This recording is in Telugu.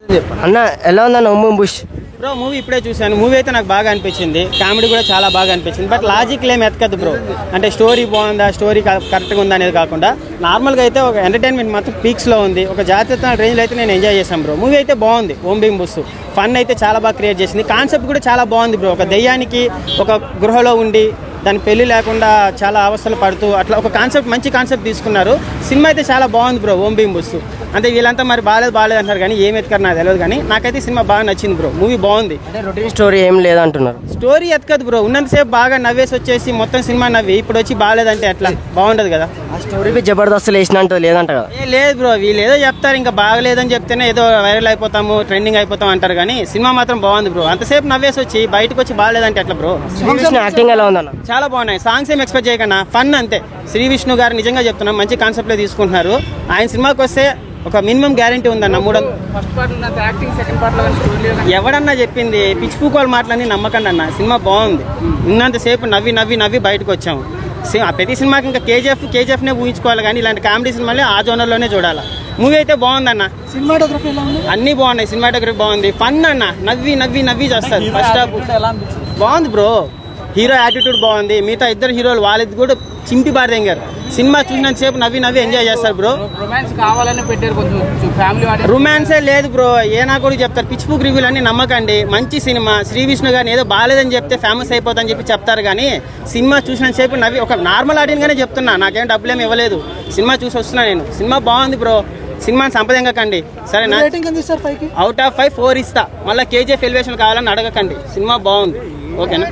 అన్న ఎలా ఉందన్న ఉమ్ము బుష్ బ్రో మూవీ ఇప్పుడే చూశాను. మూవీ అయితే నాకు బాగా అనిపించింది. కామెడీ కూడా చాలా బాగా అనిపించింది. బట్ లాజిక్ ఏం ఎతకదు బ్రో. అంటే స్టోరీ బాగుందా, స్టోరీ కరెక్ట్గా ఉందా అనేది కాకుండా నార్మల్గా అయితే ఒక ఎంటర్టైన్మెంట్ మాత్రం పీక్స్లో ఉంది. ఒక జాతీయ రేంజ్లో అయితే నేను ఎంజాయ్ చేశాను బ్రో. మూవీ అయితే బాగుంది. ఓం భీమ్ బుస్ ఫన్ అయితే చాలా బాగా క్రియేట్ చేసింది. కాన్సెప్ట్ కూడా చాలా బాగుంది బ్రో. ఒక దెయ్యానికి ఒక గృహలో ఉండి దాని పెళ్లి లేకుండా చాలా అవస్థలు పడుతూ అట్లా ఒక కాన్సెప్ట్, మంచి కాన్సెప్ట్ తీసుకున్నారు. సినిమా అయితే చాలా బాగుంది బ్రో. ఓం భీమ్ బుస్ అంటే వీళ్ళంతా మరి బాగాలేదు అంటారు కానీ ఏం ఎత్తుకారు నాకు తెలియదు. కానీ నాకైతే సినిమా బాగా నచ్చింది బ్రో. మూవీ బాగుంది. అంటే రొటీన్ స్టోరీ ఏం లేదంటున్నారు. స్టోరీ ఎతకదు బ్రో. ఉన్నంతసేపు బాగా నవ్వేసి వచ్చేసి మొత్తం సినిమా నవ్వి ఇప్పుడు వచ్చి బాగాలేదంటే ఎట్లా బాగుండదు కదా. ఆ స్టోరీకి జబర్దస్త్ వేసినట్టు లేదంట కదా. లేదు బ్రో, వీళ్ళు ఏదో చెప్తారు, ఇంకా బాగలేదని చెప్తేనే ఏదో వైరల్ అయిపోతాము, ట్రెండింగ్ అయిపోతాం అంటారు. కానీ సినిమా మాత్రం బాగుంది బ్రో. అంతసేపు నవ్వేసి వచ్చి బయటకు వచ్చి బాగాలేదంటే ఎట్లా బ్రో. యాక్టింగ్ ఎలా ఉందన్న? చాలా బాగున్నాయి. సాంగ్స్ ఏం ఎక్స్పెక్ట్ చేయకుండా ఫన్ అంతే. శ్రీ విష్ణు గారు నిజంగా చెప్తున్నాం మంచి కాన్సెప్ట్లో తీసుకుంటున్నారు. ఆయన సినిమాకి వస్తే ఒక మినిమం గ్యారంటీ ఉందన్న. ఎవడన్నా చెప్పింది పిచ్చి పూకోలు మాటలని నమ్మకండి అన్న. సినిమా బాగుంది. ఉన్నంతసేపు నవ్వి నవ్వి నవ్వి బయటకు వచ్చాము. ప్రతి సినిమాకి ఇంకా కేజీఎఫ్నే ఊహించుకోవాలి కానీ ఇలాంటి కామెడీ సినిమాలే ఆ జోనర్లోనే చూడాలి. మూవీ అయితే బాగుందన్న. సినిమాటోగ్రఫీ అన్నీ బాగున్నాయి. సినిమాటోగ్రఫీ బాగుంది. ఫన్ అన్న. నవ్వి నవ్వి నవ్వి చేస్తారు. ఫస్ట్ హాఫ్ బాగుంది బ్రో. హీరో యాటిట్యూడ్ బాగుంది. మిగతా ఇద్దరు హీరోలు వాళ్ళది కూడా చింపి బారదెంగారు. సినిమా చూసినంతసేపు నవ్వి నవ్వి ఎంజాయ్ చేస్తారు బ్రో. రొమాన్స్ కావాలని పెట్టారు, కొంచెం ఫ్యామిలీ రొమాన్సే లేదు బ్రో. ఏనా కూడా చెప్తారు పిచ్ బుక్ రివ్యూలు అన్ని నమ్మకండి. మంచి సినిమా. శ్రీ విష్ణు గారిని ఏదో బాగాలేదని చెప్తే ఫేమస్ అయిపోతుందని చెప్పి చెప్తారు కానీ సినిమా చూసినంతసేపు నవ్వి ఒక నార్మల్ ఆడియన్స్ గానే చెప్తున్నా. నాకేం డబ్బులేమి ఇవ్వలేదు. సినిమా చూసి వస్తున్నా నేను. సినిమా బాగుంది బ్రో. సినిమాని సంపదంగకండి సరేనా. అవుట్ ఆఫ్ 5 4 ఇస్తా. మళ్ళీ కేజీఎఫ్ ఎలివేషన్ కావాలని అడగకండి. సినిమా బాగుంది. ఓకేనా.